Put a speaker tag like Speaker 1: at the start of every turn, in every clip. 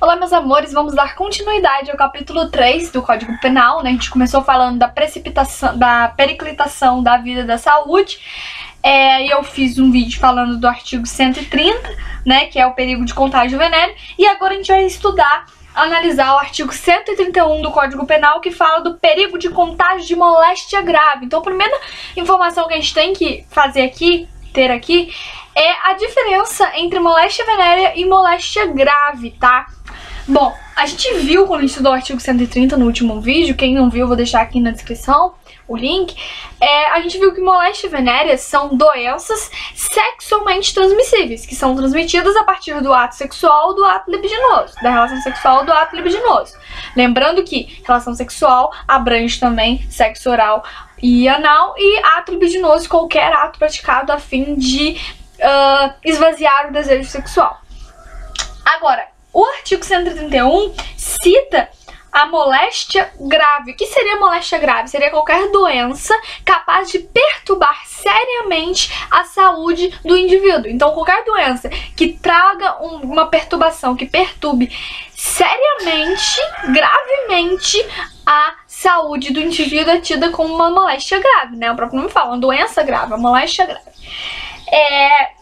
Speaker 1: Olá, meus amores, vamos dar continuidade ao capítulo 3 do Código Penal, né? A gente começou falando da periclitação da vida e da saúde. E eu fiz um vídeo falando do artigo 130, né? Que é o perigo de contágio venéreo. E agora a gente vai analisar o artigo 131 do Código Penal, que fala do perigo de contágio de moléstia grave. Então, a primeira informação que a gente tem que ter aqui, é a diferença entre moléstia venérea e moléstia grave, tá? Bom, a gente viu quando a gente estudou o artigo 130 no último vídeo, quem não viu, eu vou deixar aqui na descrição o link. A gente viu que moléstia venérea são doenças sexualmente transmissíveis, que são transmitidas a partir do ato sexual ou do ato libidinoso, da relação sexual ou do ato libidinoso. Lembrando que relação sexual abrange também sexo oral e anal, e ato libidinoso, qualquer ato praticado a fim de esvaziar o desejo sexual. Agora, o artigo 131 cita a moléstia grave. O que seria moléstia grave? Seria qualquer doença capaz de perturbar seriamente a saúde do indivíduo. Então, qualquer doença que traga uma perturbação, que perturbe seriamente, gravemente a saúde do indivíduo é tida como uma moléstia grave, né? O próprio nome fala, uma doença grave, uma moléstia grave.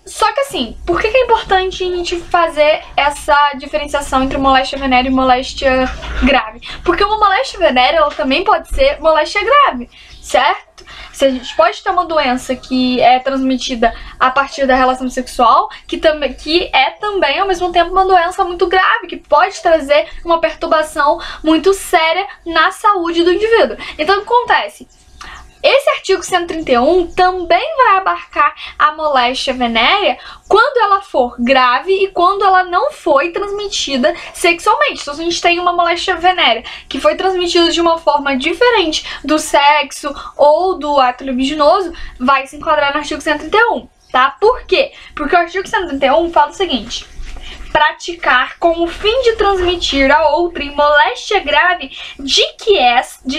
Speaker 1: Só que assim, por que é importante a gente fazer essa diferenciação entre moléstia venérea e moléstia grave? Porque uma moléstia venérea, ela também pode ser moléstia grave, certo? Se a gente pode ter uma doença que é transmitida a partir da relação sexual, que é também ao mesmo tempo uma doença muito grave, que pode trazer uma perturbação muito séria na saúde do indivíduo. Então o que acontece? Esse artigo 131 também vai abarcar a moléstia venérea quando ela for grave e quando ela não foi transmitida sexualmente. Então, se a gente tem uma moléstia venérea que foi transmitida de uma forma diferente do sexo ou do ato libidinoso, vai se enquadrar no artigo 131, tá? Por quê? Porque o artigo 131 fala o seguinte: praticar com o fim de transmitir a outrem moléstia grave de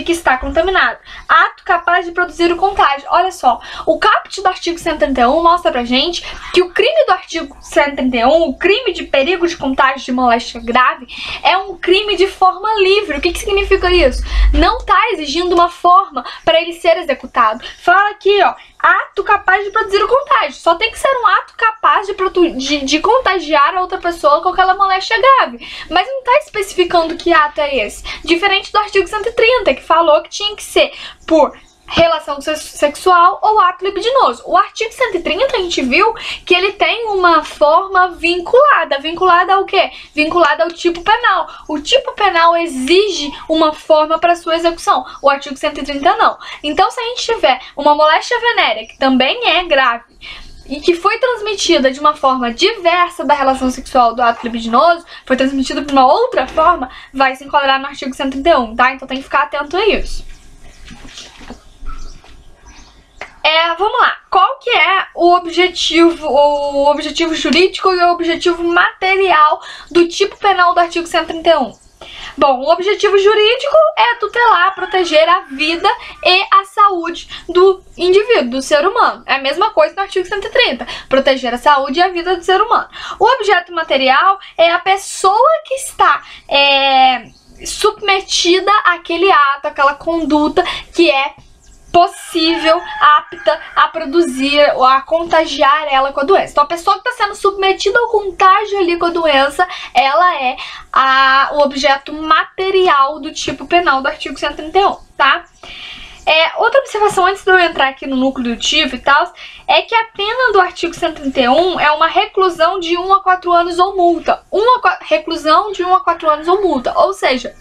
Speaker 1: que está contaminado, ato capaz de produzir o contágio. Olha só, o caput do artigo 131 mostra pra gente que o crime do artigo 131, o crime de perigo de contágio de moléstia grave, é um crime de forma livre. O que significa isso? Não está exigindo uma forma para ele ser executado. Fala aqui, ó, ato capaz de produzir o contágio. Só tem que ser um ato capaz de contagiar a outra pessoa com aquela moléstia grave. Mas não está especificando que ato é esse. Diferente do artigo 130, que falou que tinha que ser por relação sexual ou ato libidinoso. O artigo 130 a gente viu que ele tem uma forma vinculada. Vinculada ao quê? Vinculada ao tipo penal. O tipo penal exige uma forma para sua execução. O artigo 130 não. Então, se a gente tiver uma moléstia venérea, que também é grave, e que foi transmitida de uma forma diversa da relação sexual do ato libidinoso, foi transmitida de uma outra forma, vai se enquadrar no artigo 131, tá? Então tem que ficar atento a isso. Vamos lá, qual que é o objetivo jurídico e o objetivo material do tipo penal do artigo 131? Bom, o objetivo jurídico é tutelar, proteger a vida e a saúde do indivíduo, do ser humano. É a mesma coisa no artigo 130, proteger a saúde e a vida do ser humano. O objeto material é a pessoa que está submetida àquele ato, àquela conduta que é possível, apta a produzir ou a contagiar ela com a doença. Então, a pessoa que está sendo submetida ao contágio ali com a doença, ela é o objeto material do tipo penal do artigo 131, tá? Outra observação, antes de eu entrar aqui no núcleo do tipo e tal, é que a pena do artigo 131 é uma reclusão de 1 a 4 anos ou multa. Reclusão de 1 a 4 anos ou multa. Ou seja,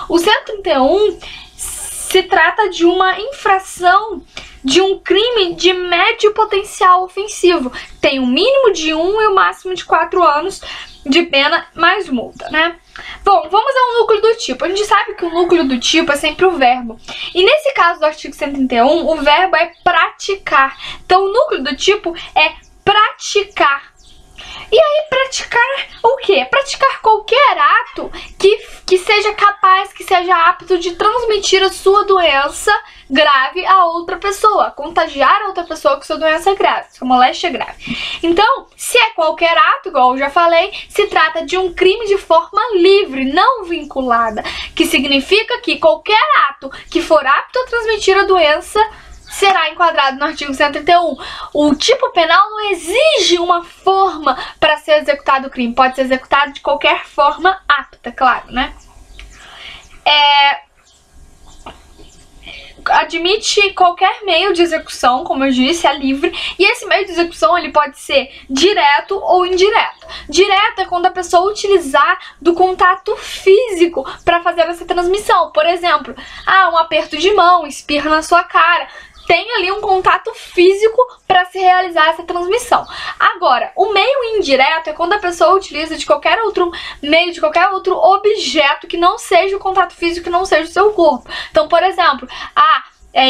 Speaker 1: o 131 se trata de uma infração de um crime de médio potencial ofensivo. Tem um mínimo de 1 e o máximo de 4 anos de pena mais multa, né? Bom, vamos ao núcleo do tipo. A gente sabe que o núcleo do tipo é sempre o verbo. E nesse caso do artigo 131, o verbo é praticar. Então, o núcleo do tipo é praticar. E aí praticar o quê? Praticar qualquer ato que seja capaz, que seja apto de transmitir a sua doença grave a outra pessoa, contagiar a outra pessoa com sua doença grave, sua moléstia grave. Então, se é qualquer ato, igual eu já falei, se trata de um crime de forma livre, não vinculada, que significa que qualquer ato que for apto a transmitir a doença será enquadrado no artigo 131. O tipo penal não exige uma forma para ser executado o crime. Pode ser executado de qualquer forma apta, claro, né? Admite qualquer meio de execução, como eu disse, é livre. E esse meio de execução ele pode ser direto ou indireto. Direto é quando a pessoa utilizar do contato físico para fazer essa transmissão. Por exemplo, um aperto de mão, espirra na sua cara. Tem ali um contato físico para se realizar essa transmissão. Agora, o meio indireto é quando a pessoa utiliza de qualquer outro meio, de qualquer outro objeto que não seja o contato físico, que não seja o seu corpo. Então, por exemplo,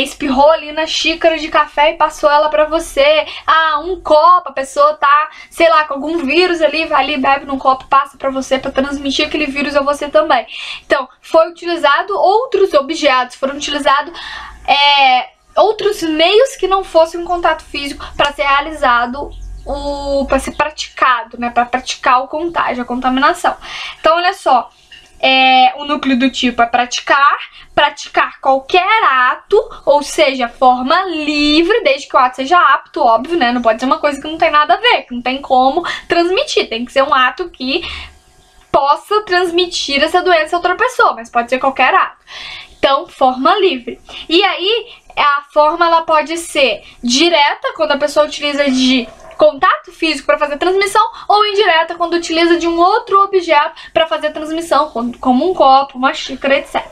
Speaker 1: espirrou ali na xícara de café e passou ela pra você. Um copo, a pessoa tá, sei lá, com algum vírus ali, vai ali, bebe num copo, passa pra você pra transmitir aquele vírus a você também. Então, foi utilizado outros objetos, foram utilizados outros meios que não fossem um contato físico para ser realizado, para ser praticado, né, para praticar o contágio, a contaminação. Então, olha só, o núcleo do tipo é praticar qualquer ato, ou seja, forma livre, desde que o ato seja apto, óbvio, né, não pode ser uma coisa que não tem nada a ver, que não tem como transmitir, tem que ser um ato que possa transmitir essa doença a outra pessoa, mas pode ser qualquer ato. Então, forma livre. E aí, a forma ela pode ser direta, quando a pessoa utiliza de contato físico para fazer transmissão, ou indireta, quando utiliza de um outro objeto para fazer transmissão, como um copo, uma xícara, etc.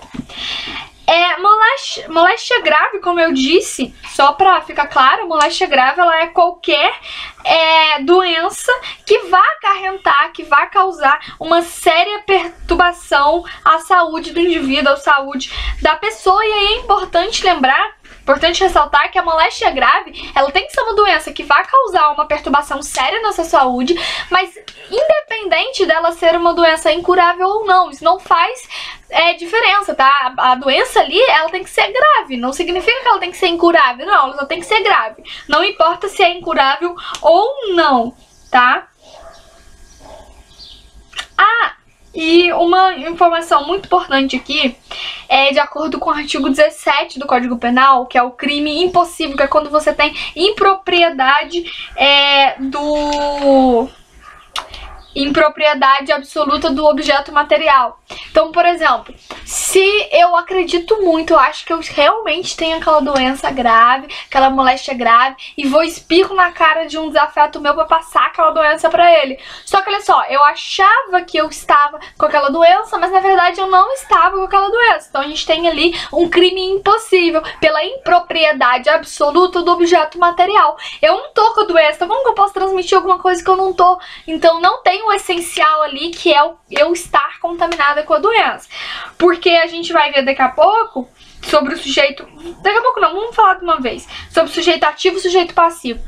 Speaker 1: Moléstia grave, como eu disse, só para ficar claro, moléstia grave ela é qualquer doença que vá acarretar, que vá causar uma séria perturbação à saúde do indivíduo, à saúde da pessoa. E aí é importante lembrar, importante ressaltar que a moléstia grave, ela tem que ser uma doença que vai causar uma perturbação séria na sua saúde, mas independente dela ser uma doença incurável ou não, isso não faz diferença, tá? A doença ali, ela tem que ser grave, não significa que ela tem que ser incurável, não, ela só tem que ser grave. Não importa se é incurável ou não, tá? E uma informação muito importante aqui de acordo com o artigo 17 do Código Penal, que é o crime impossível, que é quando você tem impropriedade impropriedade absoluta do objeto material. Então, por exemplo, se eu acredito muito, eu acho que eu realmente tenho aquela doença grave, aquela moléstia grave, e vou espirro na cara de um desafeto meu pra passar aquela doença pra ele. Só que olha só, eu achava que eu estava com aquela doença, mas na verdade eu não estava com aquela doença. Então a gente tem ali um crime impossível pela impropriedade absoluta do objeto material. Eu não tô com a doença, então como que eu posso transmitir alguma coisa que eu não tô? Então não tem o essencial ali, que é eu estar contaminada com a doença. Porque a gente vai ver daqui a pouco sobre o sujeito... Daqui a pouco não, vamos falar de uma vez. Sobre o sujeito ativo e o sujeito passivo.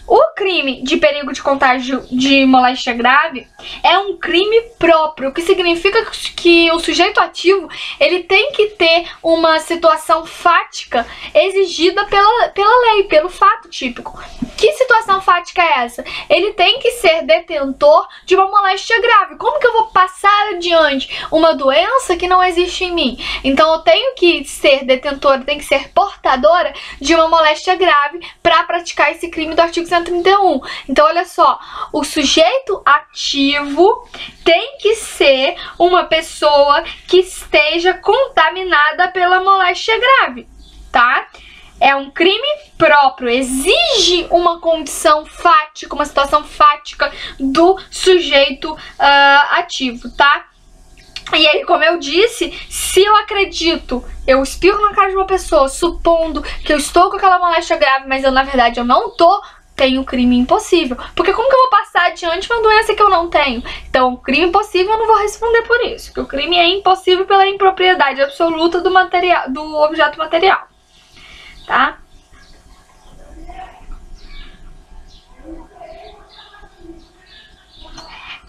Speaker 1: O crime de perigo de contágio de moléstia grave é um crime próprio, o que significa que o sujeito ativo ele tem que ter uma situação fática exigida pela lei, pelo fato típico. Que situação fática é essa? Ele tem que ser detentor de uma moléstia grave. Como que eu vou passar adiante uma doença que não existe em mim? Então eu tenho que ser detentora, tenho que ser portadora de uma moléstia grave para praticar esse crime do artigo 131. Então olha só, o sujeito ativo tem que ser uma pessoa que esteja contaminada pela moléstia grave, tá? É um crime próprio, exige uma condição fática, uma situação fática do sujeito ativo, tá? E aí, como eu disse, se eu acredito, eu espirro na cara de uma pessoa, supondo que eu estou com aquela moléstia grave, mas na verdade eu não tô, tem um crime impossível. Porque como que eu vou passar adiante uma doença que eu não tenho? Então, crime impossível eu não vou responder por isso. Porque o crime é impossível pela impropriedade absoluta do objeto material. Tá?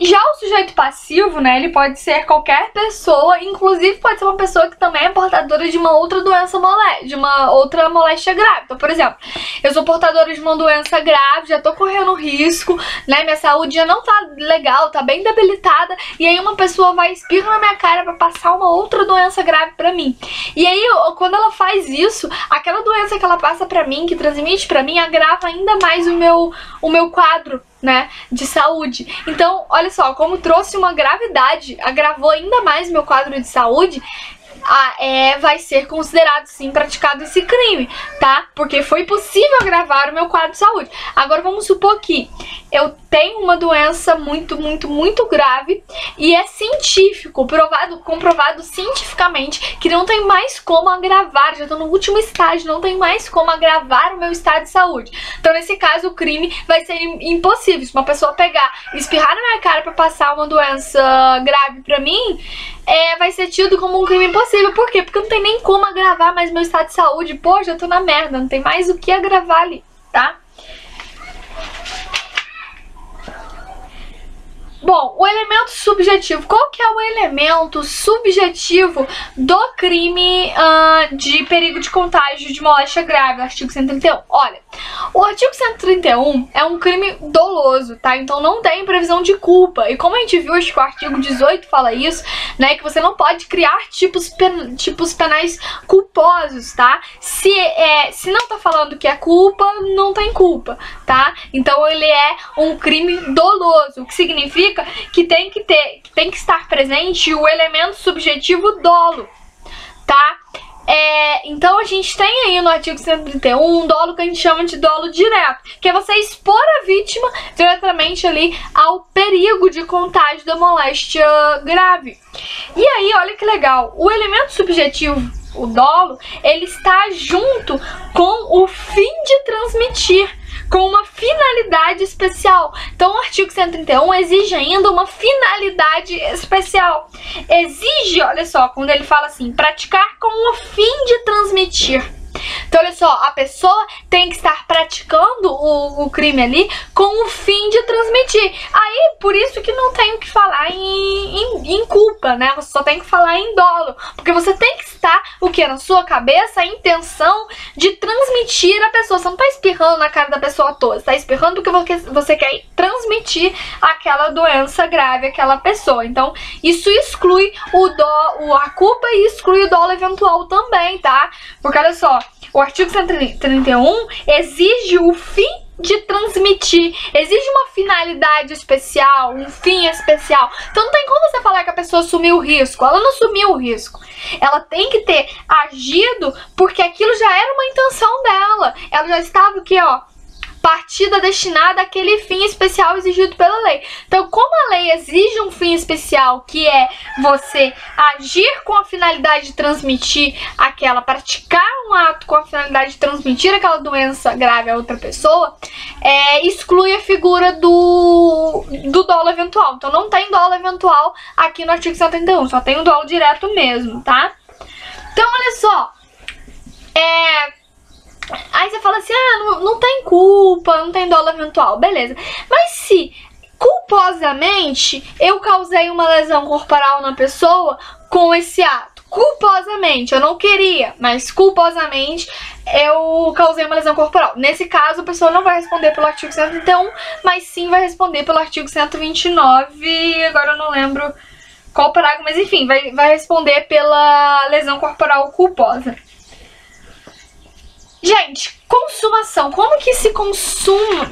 Speaker 1: Já o sujeito passivo, né, ele pode ser qualquer pessoa, inclusive pode ser uma pessoa que também é portadora de uma outra doença de uma outra moléstia grave. Então, por exemplo, eu sou portadora de uma doença grave, já tô correndo risco, né, minha saúde já não tá legal, tá bem debilitada, e aí uma pessoa vai espirrar na minha cara pra passar uma outra doença grave pra mim. E aí, quando ela faz isso, aquela doença que ela passa pra mim, que transmite pra mim, agrava ainda mais o meu quadro, né, de saúde. Então, olha só, como trouxe uma gravidade, agravou ainda mais meu quadro de saúde, vai ser considerado sim praticado esse crime, tá? Porque foi possível agravar o meu quadro de saúde. Agora vamos supor que eu tenho uma doença muito grave e é científico, comprovado cientificamente que não tem mais como agravar, já tô no último estágio, não tem mais como agravar o meu estado de saúde. Então nesse caso o crime vai ser impossível. Se uma pessoa pegar e espirrar na minha cara pra passar uma doença grave pra mim, vai ser tido como um crime impossível. Por quê? Porque não tem nem como agravar mais meu estado de saúde. Pô, já tô na merda, não tem mais o que agravar ali, tá? Bom, o elemento subjetivo. Qual que é o elemento subjetivo do crime de perigo de contágio de moléstia grave, artigo 131? Olha, o artigo 131 é um crime doloso, tá? Então não tem previsão de culpa. E como a gente viu, acho que o artigo 18 fala isso, né? Que você não pode criar tipos penais culposos, tá? Se não tá falando que é culpa, não tem culpa, tá? Então ele é um crime doloso, o que significa que tem que estar presente o elemento subjetivo dolo, tá? Então a gente tem aí no artigo 131 um dolo que a gente chama de dolo direto, que é você expor a vítima diretamente ali ao perigo de contágio da moléstia grave. E aí, olha que legal, o elemento subjetivo, o dolo, ele está junto com o fim de transmitir, com uma finalidade especial. Então o artigo 131 exige ainda uma finalidade especial. Exige, olha só, quando ele fala assim, praticar com o fim de transmitir. Então olha só, a pessoa tem que estar praticando o crime ali com o fim de transmitir. Aí, por isso que não tem que falar em culpa, né? Você só tem que falar em dolo. Porque você tem que estar, o que? Na sua cabeça, a intenção de transmitir a pessoa. Você não tá espirrando na cara da pessoa à toa. Você tá espirrando porque você quer transmitir aquela doença grave àquela pessoa. Então, isso exclui a culpa e exclui o dolo eventual também, tá? Porque olha só, o artigo 131 exige o fim de transmitir, exige uma finalidade especial, um fim especial. Então não tem como você falar que a pessoa assumiu o risco. Ela não assumiu o risco. Ela tem que ter agido porque aquilo já era uma intenção dela. Ela já estava aqui, ó, partida destinada àquele fim especial exigido pela lei. Então, como a lei exige um fim especial, que é você agir com a finalidade de transmitir praticar um ato com a finalidade de transmitir aquela doença grave a outra pessoa, exclui a figura do dolo eventual. Então, não tem dolo eventual aqui no artigo 131, só tem o dolo direto mesmo, tá? Então, olha só, aí você fala assim, não tem culpa, não tem dolo eventual, beleza. Mas se culposamente eu causei uma lesão corporal na pessoa com esse ato, culposamente, eu não queria, mas culposamente eu causei uma lesão corporal. Nesse caso, a pessoa não vai responder pelo artigo 131, mas sim vai responder pelo artigo 129, agora eu não lembro qual parágrafo, mas enfim, vai responder pela lesão corporal culposa. Gente, consumação. Como que se consuma...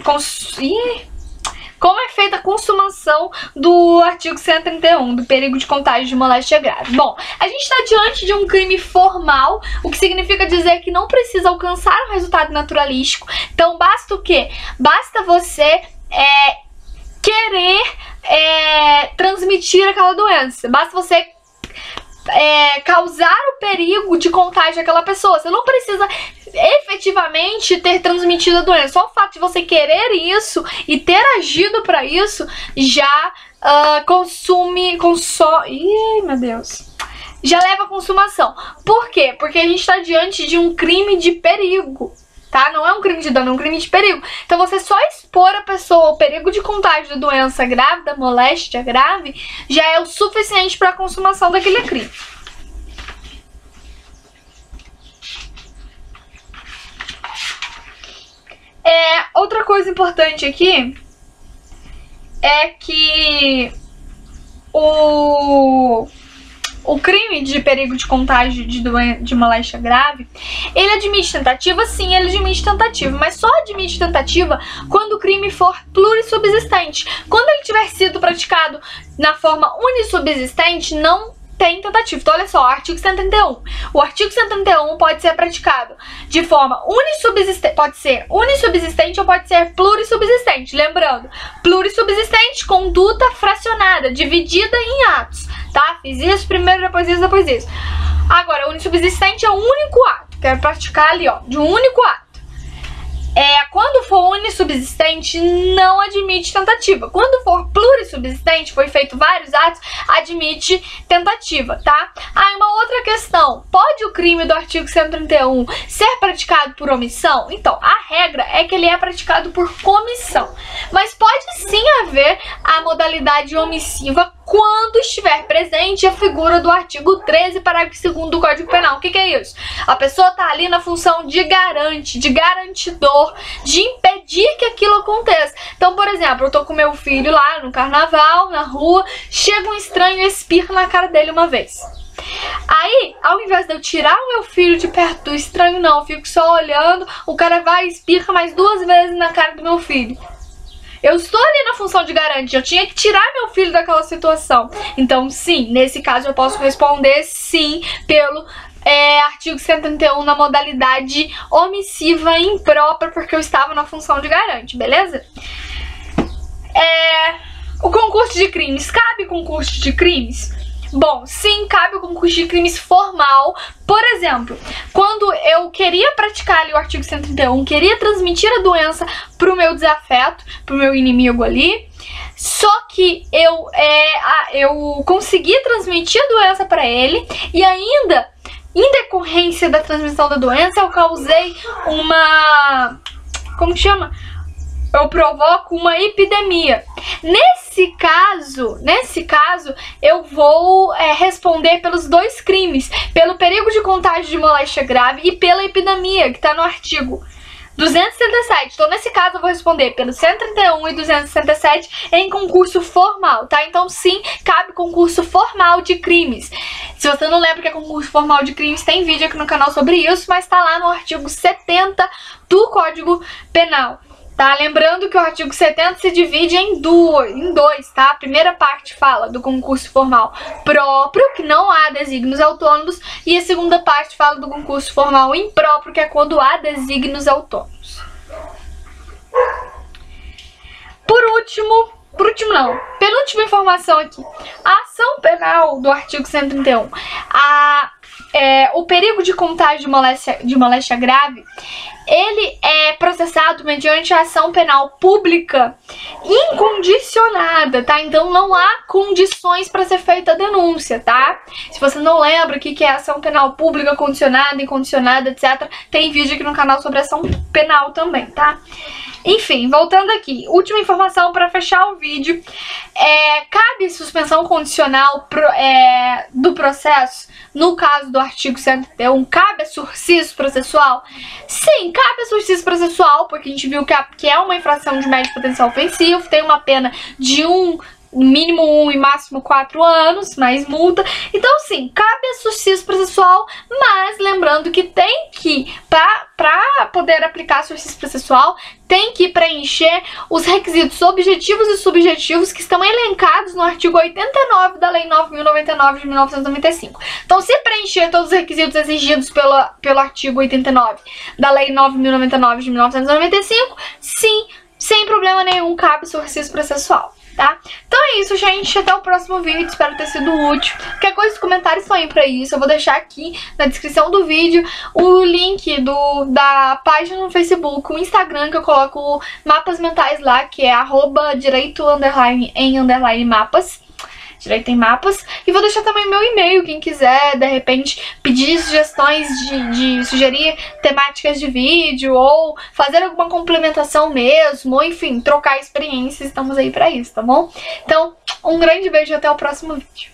Speaker 1: Como é feita a consumação do artigo 131, do perigo de contágio de moléstia grave? Bom, a gente está diante de um crime formal, o que significa dizer que não precisa alcançar um resultado naturalístico. Então basta o quê? Basta você querer transmitir aquela doença. Basta você causar o perigo de contágio àquela pessoa. Você não precisa efetivamente ter transmitido a doença. Só o fato de você querer isso e ter agido para isso já Ih, meu Deus. Já leva à consumação. Por quê? Porque a gente está diante de um crime de perigo, tá? Não é um crime de dano, é um crime de perigo. Então você só expor a pessoa ao perigo de contágio de doença grave, da moléstia grave, já é o suficiente para a consumação daquele crime. Outra coisa importante aqui é que o crime de perigo de contágio de moléstia grave, ele admite tentativa? Sim, ele admite tentativa, mas só admite tentativa quando o crime for plurissubsistente. Quando ele tiver sido praticado na forma unissubsistente, não tem tentativa. Então, olha só, artigo 131. O artigo 131 pode ser praticado de forma unissubsistente, pode ser unissubsistente ou pode ser plurissubsistente. Lembrando, plurissubsistente, conduta fracionada, dividida em atos, tá? Fiz isso primeiro, depois isso, depois isso. Agora, unissubsistente é um único ato. Quero praticar ali, ó, de um único ato. Quando for unissubsistente, não admite tentativa. Quando for plurissubsistente, foi feito vários atos, admite tentativa, tá? Uma outra questão. Pode o crime do artigo 131 ser praticado por omissão? Então, a regra é que ele é praticado por comissão. Mas pode sim haver a modalidade omissiva quando estiver presente a figura do artigo 13, parágrafo 2º do Código Penal. O que é isso? A pessoa tá ali na função de garante, de garantidor, de impedir que aquilo aconteça. Então, por exemplo, eu tô com meu filho lá no carnaval, na rua, chega um estranho e espirra na cara dele uma vez. Aí, ao invés de eu tirar o meu filho de perto do estranho, não, eu fico só olhando, o cara vai e espirra mais 2 vezes na cara do meu filho. Eu estou ali na função de garantir, eu tinha que tirar meu filho daquela situação. Então, sim, nesse caso eu posso responder sim pelo artigo 131 na modalidade omissiva imprópria, porque eu estava na função de garante, beleza? O concurso de crimes. Cabe concurso de crimes? Bom, sim, cabe o concurso de crimes formal. Por exemplo, quando eu queria praticar ali o artigo 131, queria transmitir a doença pro meu desafeto, pro meu inimigo ali, só que eu consegui transmitir a doença para ele e ainda, em decorrência da transmissão da doença, eu causei uma... como chama? Eu provoco uma epidemia. Nesse caso, eu vou responder pelos 2 crimes, pelo perigo de contágio de moléstia grave e pela epidemia, que está no artigo 267. Então, nesse caso, eu vou responder pelo 131 e 267 em concurso formal, tá? Então, sim, cabe concurso formal de crimes. Se você não lembra que é concurso formal de crimes, tem vídeo aqui no canal sobre isso, mas tá lá no artigo 70 do Código Penal. Tá? Lembrando que o artigo 70 se divide em dois, tá? A primeira parte fala do concurso formal próprio, que não há desígnios autônomos, e a segunda parte fala do concurso formal impróprio, que é quando há desígnios autônomos. Penúltima informação aqui. A ação penal do artigo 131. O perigo de contágio de moléstia grave, ele é processado mediante a ação penal pública incondicionada, tá? Então não há condições para ser feita a denúncia, tá? Se você não lembra o que é ação penal pública, condicionada, incondicionada, etc., tem vídeo aqui no canal sobre ação penal também, tá? Enfim, voltando aqui, última informação para fechar o vídeo. Cabe suspensão condicional do processo no caso do artigo 131? Cabe a sursis processual? Sim, cabe a sursis processual, porque a gente viu que é uma infração de médio potencial ofensivo, tem uma pena de mínimo 1 e máximo 4 anos, mais multa. Então, sim, cabe a sursis processual, mas lembrando que tem que, para poder aplicar a sursis processual, tem que preencher os requisitos objetivos e subjetivos que estão elencados no artigo 89 da Lei 9.099 de 1995. Então, se preencher todos os requisitos exigidos pelo artigo 89 da Lei 9.099 de 1995, sim, sem problema nenhum, cabe sursis processual. Tá? Então é isso, gente. Até o próximo vídeo. Espero ter sido útil. Qualquer coisa, os comentários estão aí pra isso. Eu vou deixar aqui na descrição do vídeo o link da página no Facebook, o Instagram, que eu coloco mapas mentais lá, que é @direito_em_mapas. Direito em Mapas. E vou deixar também meu e-mail, quem quiser, de repente, pedir sugestões de sugerir temáticas de vídeo, ou fazer alguma complementação mesmo, ou enfim, trocar experiências, estamos aí pra isso, tá bom? Então, um grande beijo e até o próximo vídeo.